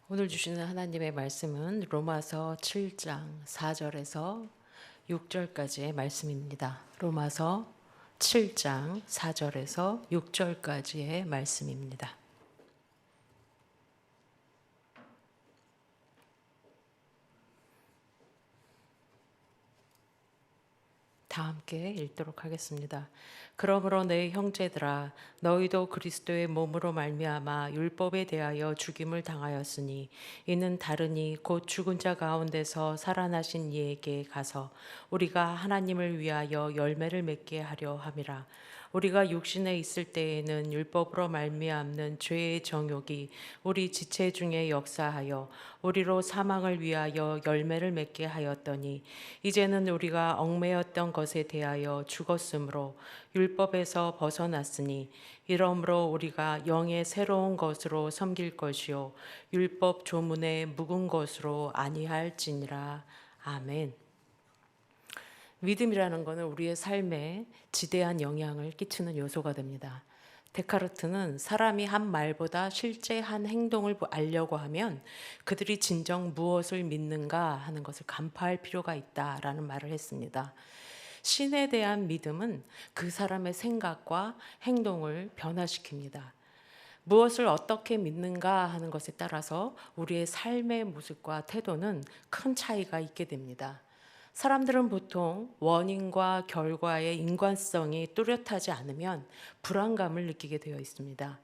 오늘 주시는 하나님의 말씀은 로마서 7장 4절에서 6절까지의 말씀입니다. 로마서 7장 4절에서 6절까지의 말씀입니다. 다 함께 읽도록 하겠습니다. 그러므로 내 형제들아 너희도 그리스도의 몸으로 말미암아 율법에 대하여 죽임을 당하였으니 이는 다르니 곧 죽은 자 가운데서 살아나신 이에게 가서 우리가 하나님을 위하여 열매를 맺게 하려 함이라. 우리가 육신에 있을 때에는 율법으로 말미암는 죄의 정욕이 우리 지체 중에 역사하여 우리로 사망을 위하여 열매를 맺게 하였더니 이제는 우리가 얽매였던 것에 대하여 죽었으므로 율법에서 벗어났으니 이러므로 우리가 영의 새로운 것으로 섬길 것이요 율법 조문의 묵은 것으로 아니할지니라. 아멘. 믿음이라는 것은 우리의 삶에 지대한 영향을 끼치는 요소가 됩니다. 데카르트는 사람이 한 말보다 실제 한 행동을 알려고 하면 그들이 진정 무엇을 믿는가 하는 것을 간파할 필요가 있다라는 말을 했습니다. 신에 대한 믿음은 그 사람의 생각과 행동을 변화시킵니다. 무엇을 어떻게 믿는가 하는 것에 따라서 우리의 삶의 모습과 태도는 큰 차이가 있게 됩니다. 사람들은 보통 원인과 결과의 인관성이 뚜렷하지 않으면 불안감을 느끼게 되어 있습니다.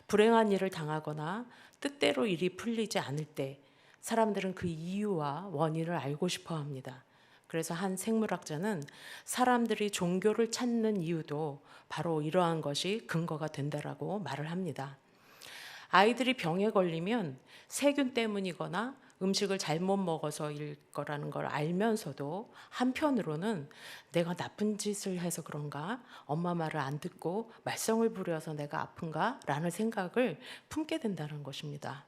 불행한 일을 당하거나 뜻대로 일이 풀리지 않을 때 사람들은 그 이유와 원인을 알고 싶어 합니다. 그래서 한 생물학자는 사람들이 종교를 찾는 이유도 바로 이러한 것이 근거가 된다라고 말을 합니다. 아이들이 병에 걸리면 세균 때문이거나 음식을 잘못 먹어서일 거라는 걸 알면서도 한편으로는 내가 나쁜 짓을 해서 그런가? 엄마 말을 안 듣고 말썽을 부려서 내가 아픈가? 라는 생각을 품게 된다는 것입니다.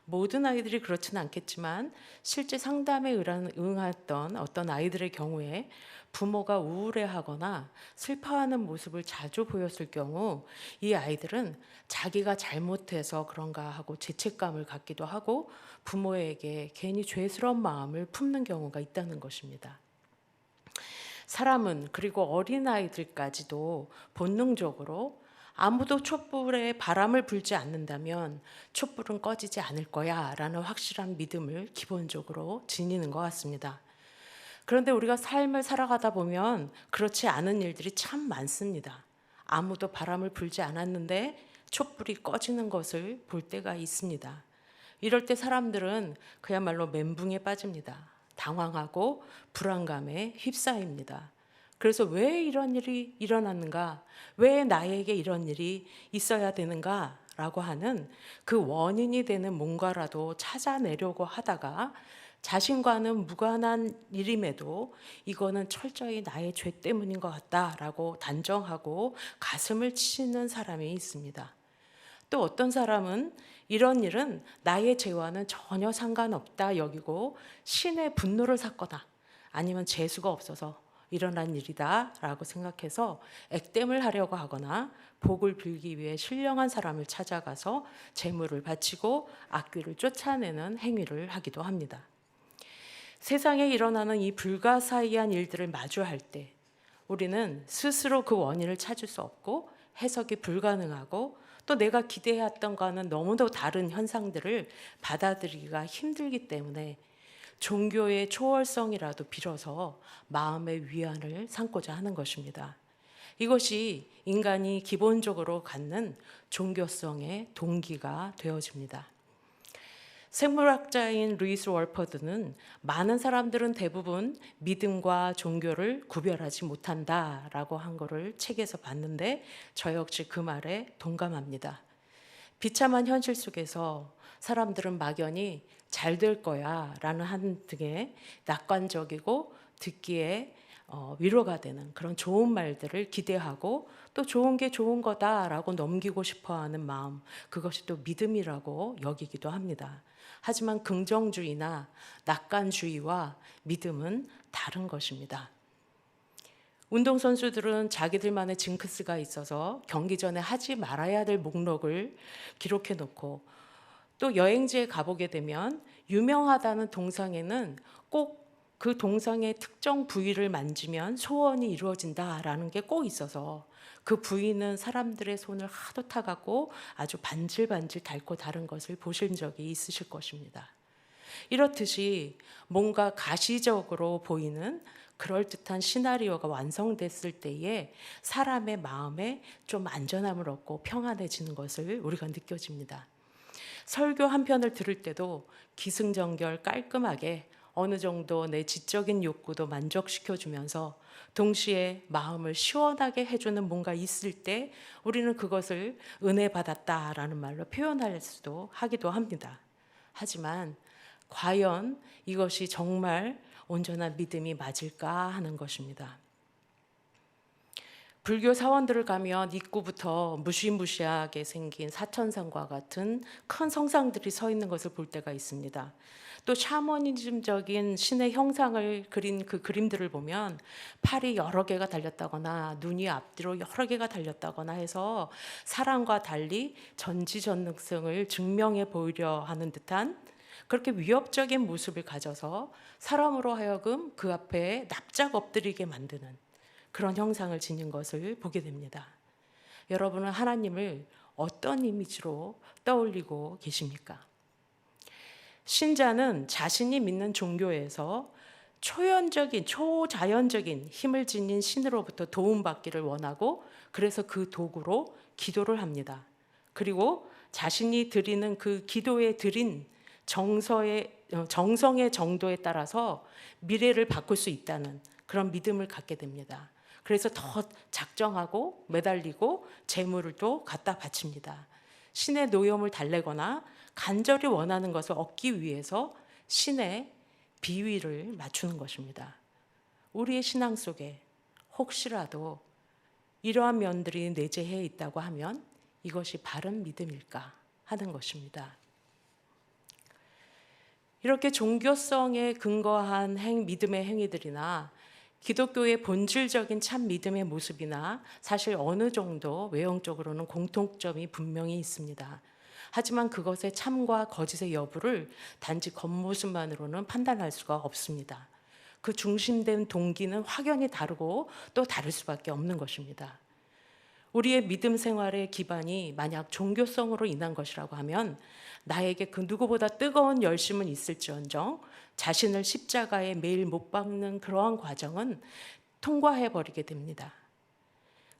모든 아이들이 그렇지는 않겠지만 실제 상담에 응했던 어떤 아이들의 경우에 부모가 우울해하거나 슬퍼하는 모습을 자주 보였을 경우 이 아이들은 자기가 잘못해서 그런가 하고 죄책감을 갖기도 하고 부모에게 괜히 죄스러운 마음을 품는 경우가 있다는 것입니다. 사람은 그리고 어린아이들까지도 본능적으로 아무도 촛불에 바람을 불지 않는다면 촛불은 꺼지지 않을 거야 라는 확실한 믿음을 기본적으로 지니는 것 같습니다. 그런데 우리가 삶을 살아가다 보면 그렇지 않은 일들이 참 많습니다. 아무도 바람을 불지 않았는데 촛불이 꺼지는 것을 볼 때가 있습니다. 이럴 때 사람들은 그야말로 멘붕에 빠집니다. 당황하고 불안감에 휩싸입니다. 그래서 왜 이런 일이 일어났는가? 왜 나에게 이런 일이 있어야 되는가? 라고 하는 그 원인이 되는 뭔가라도 찾아내려고 하다가 자신과는 무관한 일임에도 이거는 철저히 나의 죄 때문인 것 같다라고 단정하고 가슴을 치는 사람이 있습니다. 또 어떤 사람은 이런 일은 나의 죄와는 전혀 상관없다 여기고 신의 분노를 샀거나 아니면 재수가 없어서 일어난 일이다 라고 생각해서 액땜을 하려고 하거나 복을 빌기 위해 신령한 사람을 찾아가서 제물을 바치고 악귀를 쫓아내는 행위를 하기도 합니다. 세상에 일어나는 이 불가사의한 일들을 마주할 때 우리는 스스로 그 원인을 찾을 수 없고 해석이 불가능하고 또 내가 기대했던 것과는 너무도 다른 현상들을 받아들이기가 힘들기 때문에 종교의 초월성이라도 빌어서 마음의 위안을 삼고자 하는 것입니다. 이것이 인간이 기본적으로 갖는 종교성의 동기가 되어집니다. 생물학자인 루이스 월퍼드는 많은 사람들은 대부분 믿음과 종교를 구별하지 못한다라고 한 거를 책에서 봤는데 저 역시 그 말에 동감합니다. 비참한 현실 속에서 사람들은 막연히 잘 될 거야 라는 한 등의 낙관적이고 듣기에 위로가 되는 그런 좋은 말들을 기대하고 또 좋은 게 좋은 거다라고 넘기고 싶어하는 마음, 그것이 또 믿음이라고 여기기도 합니다. 하지만 긍정주의나 낙관주의와 믿음은 다른 것입니다. 운동선수들은 자기들만의 징크스가 있어서 경기 전에 하지 말아야 될 목록을 기록해 놓고 또 여행지에 가보게 되면 유명하다는 동상에는 꼭 그 동상의 특정 부위를 만지면 소원이 이루어진다라는 게 꼭 있어서 그 부위는 사람들의 손을 하도 타갖고 아주 반질반질 닳고 다른 것을 보신 적이 있으실 것입니다. 이렇듯이 뭔가 가시적으로 보이는 그럴듯한 시나리오가 완성됐을 때에 사람의 마음에 좀 안전함을 얻고 평안해지는 것을 우리가 느껴집니다. 설교 한 편을 들을 때도 기승전결 깔끔하게 어느 정도 내 지적인 욕구도 만족시켜주면서 동시에 마음을 시원하게 해주는 뭔가 있을 때 우리는 그것을 은혜 받았다라는 말로 표현할 수도 하기도 합니다. 하지만 과연 이것이 정말 온전한 믿음이 맞을까 하는 것입니다. 불교 사원들을 가면 입구부터 무시무시하게 생긴 사천상과 같은 큰 성상들이 서 있는 것을 볼 때가 있습니다. 또 샤머니즘적인 신의 형상을 그린 그 그림들을 보면 팔이 여러 개가 달렸다거나 눈이 앞뒤로 여러 개가 달렸다거나 해서 사람과 달리 전지전능성을 증명해 보이려 하는 듯한 그렇게 위협적인 모습을 가져서 사람으로 하여금 그 앞에 납작 엎드리게 만드는 그런 형상을 지닌 것을 보게 됩니다. 여러분은 하나님을 어떤 이미지로 떠올리고 계십니까? 신자는 자신이 믿는 종교에서 초자연적인 힘을 지닌 신으로부터 도움받기를 원하고 그래서 그 도구로 기도를 합니다. 그리고 자신이 드리는 그 기도에 드린 정성의 정도에 따라서 미래를 바꿀 수 있다는 그런 믿음을 갖게 됩니다. 그래서 더 작정하고 매달리고 재물을 또 갖다 바칩니다. 신의 노여움을 달래거나 간절히 원하는 것을 얻기 위해서 신의 비위를 맞추는 것입니다. 우리의 신앙 속에 혹시라도 이러한 면들이 내재해 있다고 하면 이것이 바른 믿음일까 하는 것입니다. 이렇게 종교성에 근거한 믿음의 행위들이나 기독교의 본질적인 참 믿음의 모습이나 사실 어느 정도 외형적으로는 공통점이 분명히 있습니다. 하지만 그것의 참과 거짓의 여부를 단지 겉모습만으로는 판단할 수가 없습니다. 그 중심된 동기는 확연히 다르고 또 다를 수밖에 없는 것입니다. 우리의 믿음 생활의 기반이 만약 종교성으로 인한 것이라고 하면 나에게 그 누구보다 뜨거운 열심은 있을지언정 자신을 십자가에 매일 못 박는 그러한 과정은 통과해버리게 됩니다.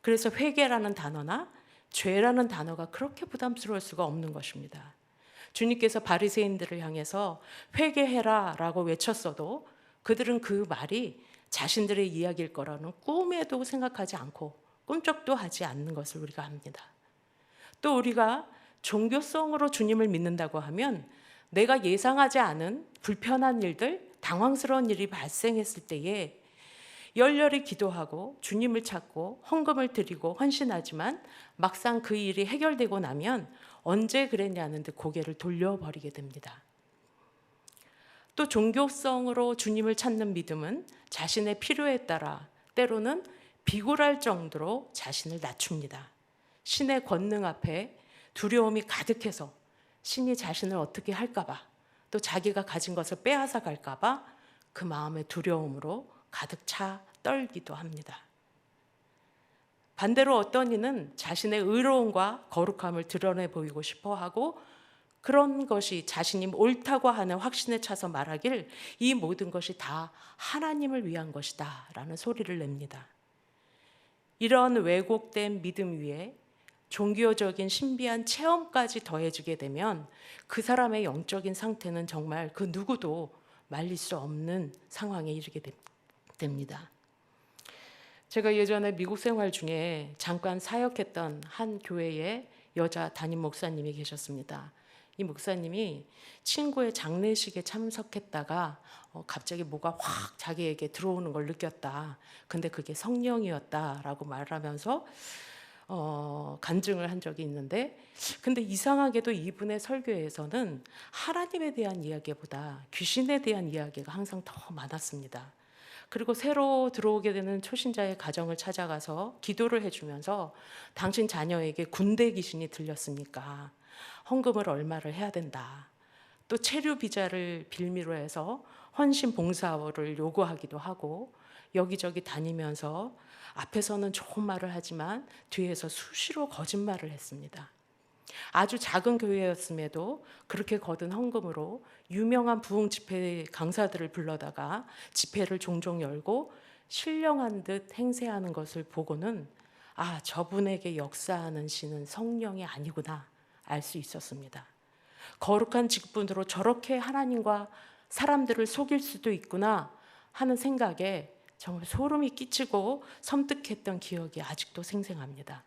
그래서 회개라는 단어나 죄라는 단어가 그렇게 부담스러울 수가 없는 것입니다. 주님께서 바리새인들을 향해서 회개해라 라고 외쳤어도 그들은 그 말이 자신들의 이야기일 거라는 꿈에도 생각하지 않고 꿈쩍도 하지 않는 것을 우리가 압니다. 또 우리가 종교성으로 주님을 믿는다고 하면 내가 예상하지 않은 불편한 일들, 당황스러운 일이 발생했을 때에 열렬히 기도하고 주님을 찾고 헌금을 드리고 헌신하지만 막상 그 일이 해결되고 나면 언제 그랬냐는 듯 고개를 돌려버리게 됩니다. 또 종교성으로 주님을 찾는 믿음은 자신의 필요에 따라 때로는 비굴할 정도로 자신을 낮춥니다. 신의 권능 앞에 두려움이 가득해서 신이 자신을 어떻게 할까봐 또 자기가 가진 것을 빼앗아 갈까봐 그 마음의 두려움으로 가득 차 떨기도 합니다. 반대로 어떤 이는 자신의 의로움과 거룩함을 드러내 보이고 싶어 하고 그런 것이 자신이 옳다고 하는 확신에 차서 말하길 이 모든 것이 다 하나님을 위한 것이다 라는 소리를 냅니다. 이런 왜곡된 믿음 위에 종교적인 신비한 체험까지 더해지게 되면 그 사람의 영적인 상태는 정말 그 누구도 말릴 수 없는 상황에 이르게 됩니다. 제가 예전에 미국 생활 중에 잠깐 사역했던 한 교회에 여자 담임 목사님이 계셨습니다. 이 목사님이 친구의 장례식에 참석했다가 갑자기 뭐가 확 자기에게 들어오는 걸 느꼈다. 근데 그게 성령이었다라고 말하면서 간증을 한 적이 있는데 근데 이상하게도 이분의 설교에서는 하나님에 대한 이야기보다 귀신에 대한 이야기가 항상 더 많았습니다. 그리고 새로 들어오게 되는 초신자의 가정을 찾아가서 기도를 해주면서 당신 자녀에게 군대 귀신이 들렸습니까? 헌금을 얼마를 해야 된다. 또 체류 비자를 빌미로 해서 헌신 봉사를 요구하기도 하고 여기저기 다니면서 앞에서는 좋은 말을 하지만 뒤에서 수시로 거짓말을 했습니다. 아주 작은 교회였음에도 그렇게 거둔 헌금으로 유명한 부흥 집회 강사들을 불러다가 집회를 종종 열고 신령한 듯 행세하는 것을 보고는 아, 저분에게 역사하는 신은 성령이 아니구나 알 수 있었습니다. 거룩한 직분으로 저렇게 하나님과 사람들을 속일 수도 있구나 하는 생각에 정말 소름이 끼치고 섬뜩했던 기억이 아직도 생생합니다.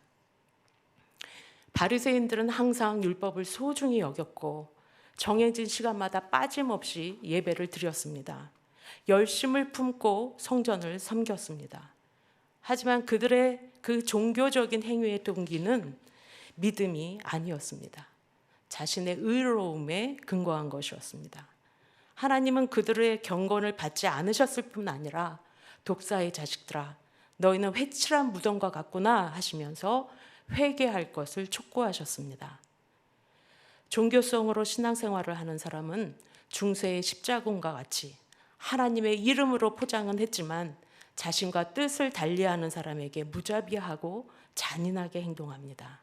바리새인들은 항상 율법을 소중히 여겼고 정해진 시간마다 빠짐없이 예배를 드렸습니다. 열심을 품고 성전을 섬겼습니다. 하지만 그들의 그 종교적인 행위의 동기는 믿음이 아니었습니다. 자신의 의로움에 근거한 것이었습니다. 하나님은 그들의 경건을 받지 않으셨을 뿐 아니라 독사의 자식들아, 너희는 회칠한 무덤과 같구나 하시면서 회개할 것을 촉구하셨습니다. 종교성으로 신앙생활을 하는 사람은 중세의 십자군과 같이 하나님의 이름으로 포장은 했지만 자신과 뜻을 달리하는 사람에게 무자비하고 잔인하게 행동합니다.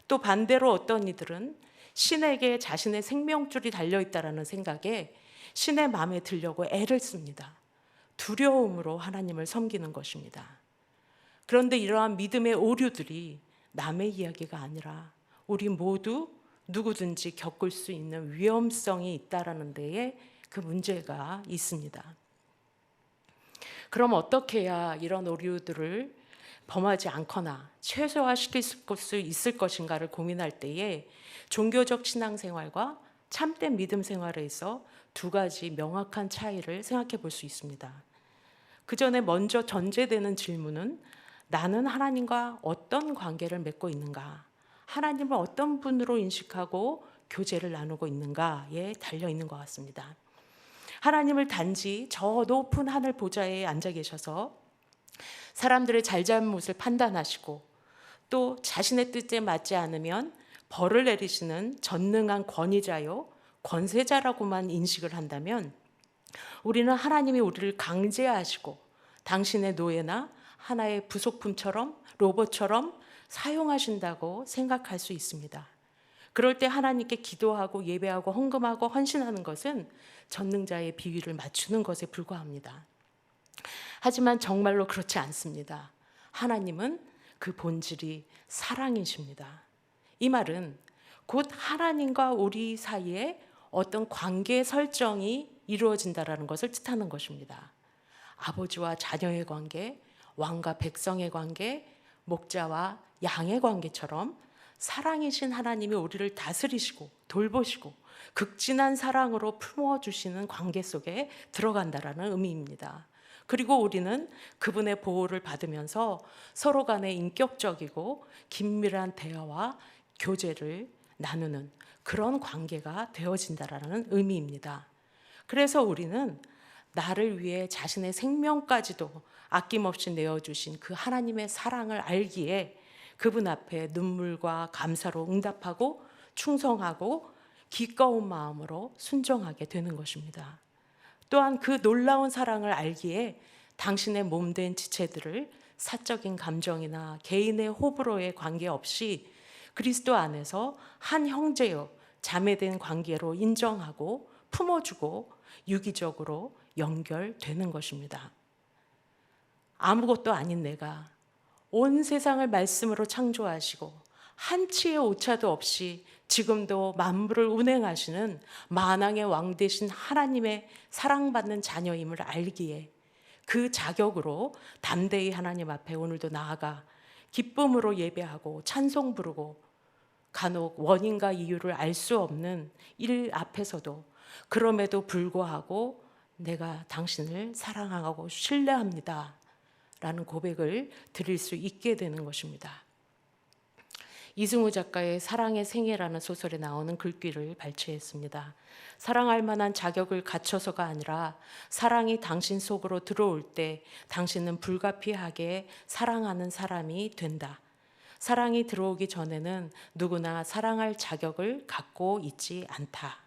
또 반대로 어떤 이들은 신에게 자신의 생명줄이 달려있다는 생각에 신의 마음에 들려고 애를 씁니다. 두려움으로 하나님을 섬기는 것입니다. 그런데 이러한 믿음의 오류들이 남의 이야기가 아니라 우리 모두 누구든지 겪을 수 있는 위험성이 있다는 데에 그 문제가 있습니다. 그럼 어떻게 해야 이런 오류들을 범하지 않거나 최소화시킬 수 있을 것인가를 고민할 때에 종교적 신앙생활과 참된 믿음 생활에 있어 두 가지 명확한 차이를 생각해 볼 수 있습니다. 그 전에 먼저 전제되는 질문은 나는 하나님과 어떤 관계를 맺고 있는가? 하나님을 어떤 분으로 인식하고 교제를 나누고 있는가에 달려 있는 것 같습니다. 하나님을 단지 저 높은 하늘 보좌에 앉아 계셔서 사람들의 잘잘못을 판단하시고 또 자신의 뜻에 맞지 않으면 벌을 내리시는 전능한 권위자요 권세자라고만 인식을 한다면 우리는 하나님이 우리를 강제하시고 당신의 노예나 하나의 부속품처럼 로봇처럼 사용하신다고 생각할 수 있습니다. 그럴 때 하나님께 기도하고 예배하고 헌금하고 헌신하는 것은 전능자의 비위를 맞추는 것에 불과합니다. 하지만 정말로 그렇지 않습니다. 하나님은 그 본질이 사랑이십니다. 이 말은 곧 하나님과 우리 사이에 어떤 관계 설정이 이루어진다는 것을 뜻하는 것입니다. 아버지와 자녀의 관계, 왕과 백성의 관계, 목자와 양의 관계처럼 사랑이신 하나님이 우리를 다스리시고 돌보시고 극진한 사랑으로 품어주시는 관계 속에 들어간다라는 의미입니다. 그리고 우리는 그분의 보호를 받으면서 서로 간에 인격적이고 긴밀한 대화와 교제를 나누는 그런 관계가 되어진다라는 의미입니다. 그래서 우리는 나를 위해 자신의 생명까지도 아낌없이 내어주신 그 하나님의 사랑을 알기에 그분 앞에 눈물과 감사로 응답하고 충성하고 기꺼운 마음으로 순종하게 되는 것입니다. 또한 그 놀라운 사랑을 알기에 당신의 몸된 지체들을 사적인 감정이나 개인의 호불호에 관계없이 그리스도 안에서 한 형제요 자매된 관계로 인정하고 품어주고 유기적으로 연결되는 것입니다. 아무것도 아닌 내가 온 세상을 말씀으로 창조하시고 한치의 오차도 없이 지금도 만물을 운행하시는 만왕의 왕 되신 하나님의 사랑받는 자녀임을 알기에 그 자격으로 담대히 하나님 앞에 오늘도 나아가 기쁨으로 예배하고 찬송 부르고 간혹 원인과 이유를 알 수 없는 일 앞에서도 그럼에도 불구하고 내가 당신을 사랑하고 신뢰합니다 라는 고백을 드릴 수 있게 되는 것입니다. 이승우 작가의 사랑의 생애라는 소설에 나오는 글귀를 발췌했습니다. 사랑할 만한 자격을 갖춰서가 아니라 사랑이 당신 속으로 들어올 때 당신은 불가피하게 사랑하는 사람이 된다. 사랑이 들어오기 전에는 누구나 사랑할 자격을 갖고 있지 않다.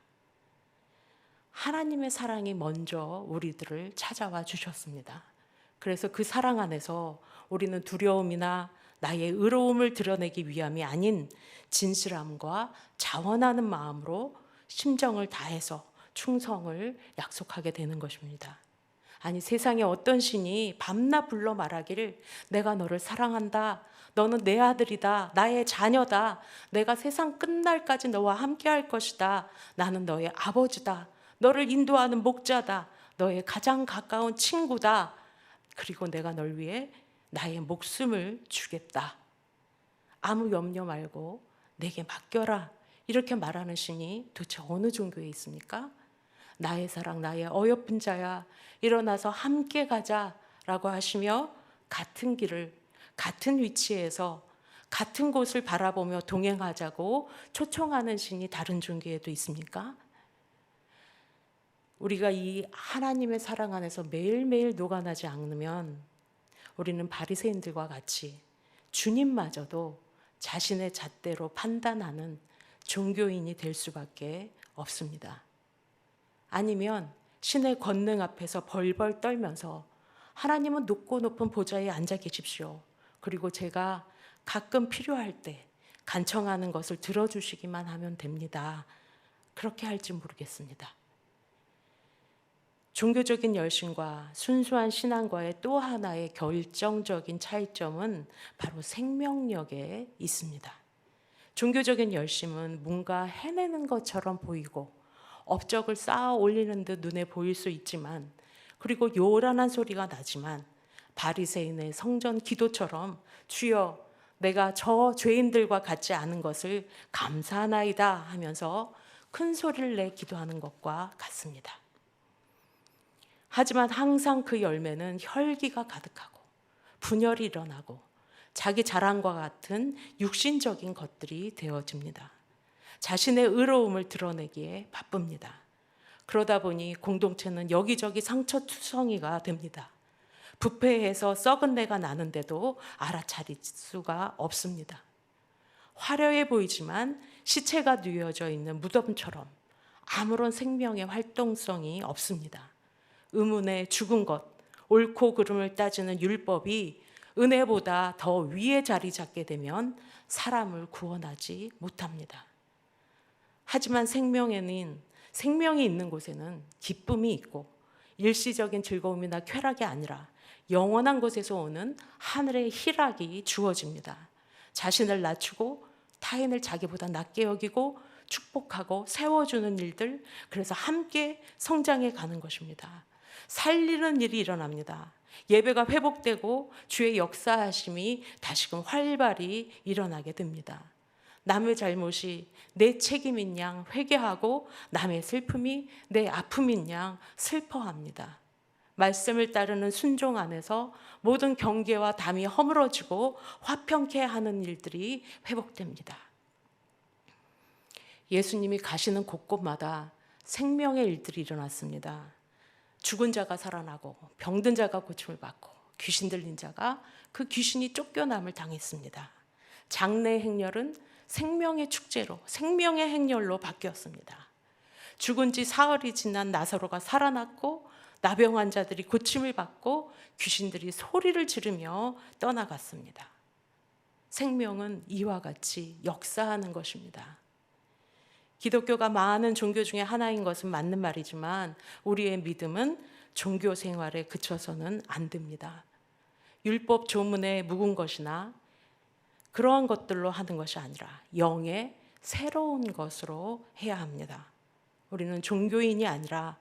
하나님의 사랑이 먼저 우리들을 찾아와 주셨습니다. 그래서 그 사랑 안에서 우리는 두려움이나 나의 의로움을 드러내기 위함이 아닌 진실함과 자원하는 마음으로 심정을 다해서 충성을 약속하게 되는 것입니다. 아니, 세상에 어떤 신이 밤낮 불러 말하기를 내가 너를 사랑한다, 너는 내 아들이다, 나의 자녀다, 내가 세상 끝날까지 너와 함께 할 것이다, 나는 너의 아버지다, 너를 인도하는 목자다, 너의 가장 가까운 친구다, 그리고 내가 널 위해 나의 목숨을 주겠다, 아무 염려 말고 내게 맡겨라, 이렇게 말하는 신이 도대체 어느 종교에 있습니까? 나의 사랑, 나의 어여쁜 자야, 일어나서 함께 가자라고 하시며 같은 길을, 같은 위치에서 같은 곳을 바라보며 동행하자고 초청하는 신이 다른 종교에도 있습니까? 우리가 이 하나님의 사랑 안에서 매일매일 녹아나지 않으면 우리는 바리새인들과 같이 주님마저도 자신의 잣대로 판단하는 종교인이 될 수밖에 없습니다. 아니면 신의 권능 앞에서 벌벌 떨면서 하나님은 높고 높은 보좌에 앉아 계십시오, 그리고 제가 가끔 필요할 때 간청하는 것을 들어주시기만 하면 됩니다, 그렇게 할지 모르겠습니다. 종교적인 열심과 순수한 신앙과의 또 하나의 결정적인 차이점은 바로 생명력에 있습니다. 종교적인 열심은 뭔가 해내는 것처럼 보이고 업적을 쌓아 올리는 듯 눈에 보일 수 있지만, 그리고 요란한 소리가 나지만 바리새인의 성전 기도처럼 주여 내가 저 죄인들과 같지 않은 것을 감사하나이다 하면서 큰 소리를 내 기도하는 것과 같습니다. 하지만 항상 그 열매는 혈기가 가득하고 분열이 일어나고 자기 자랑과 같은 육신적인 것들이 되어집니다. 자신의 의로움을 드러내기에 바쁩니다. 그러다 보니 공동체는 여기저기 상처투성이가 됩니다. 부패해서 썩은 내가 나는데도 알아차릴 수가 없습니다. 화려해 보이지만 시체가 뉘어져 있는 무덤처럼 아무런 생명의 활동성이 없습니다. 의문의 죽은 것, 옳고 그름을 따지는 율법이 은혜보다 더 위에 자리 잡게 되면 사람을 구원하지 못합니다. 하지만 생명이 있는 곳에는 기쁨이 있고 일시적인 즐거움이나 쾌락이 아니라 영원한 곳에서 오는 하늘의 희락이 주어집니다. 자신을 낮추고 타인을 자기보다 낮게 여기고 축복하고 세워주는 일들, 그래서 함께 성장해 가는 것입니다. 살리는 일이 일어납니다. 예배가 회복되고 주의 역사하심이 다시금 활발히 일어나게 됩니다. 남의 잘못이 내 책임인 양 회개하고 남의 슬픔이 내 아픔인 양 슬퍼합니다. 말씀을 따르는 순종 안에서 모든 경계와 담이 허물어지고 화평케 하는 일들이 회복됩니다. 예수님이 가시는 곳곳마다 생명의 일들이 일어났습니다. 죽은 자가 살아나고 병든 자가 고침을 받고 귀신 들린 자가 그 귀신이 쫓겨남을 당했습니다. 장래 행렬은 생명의 축제로, 생명의 행렬로 바뀌었습니다. 죽은 지 사흘이 지난 나사로가 살아났고 나병 환자들이 고침을 받고 귀신들이 소리를 지르며 떠나갔습니다. 생명은 이와 같이 역사하는 것입니다. 기독교가 많은 종교 중에 하나인 것은 맞는 말이지만 우리의 믿음은 종교 생활에 그쳐서는 안 됩니다. 율법 조문에 묵은 것이나 그러한 것들로 하는 것이 아니라 영의 새로운 것으로 해야 합니다. 우리는 종교인이 아니라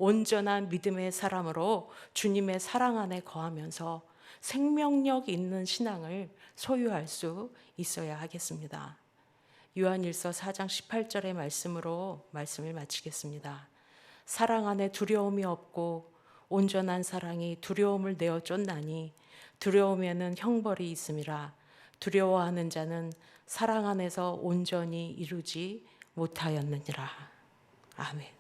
온전한 믿음의 사람으로 주님의 사랑 안에 거하면서 생명력 있는 신앙을 소유할 수 있어야 하겠습니다. 요한일서 4장 18절의 말씀으로 말씀을 마치겠습니다. 사랑 안에 두려움이 없고 온전한 사랑이 두려움을 내어 쫓나니 두려움에는 형벌이 있음이라. 두려워하는 자는 사랑 안에서 온전히 이루지 못하였느니라. 아멘.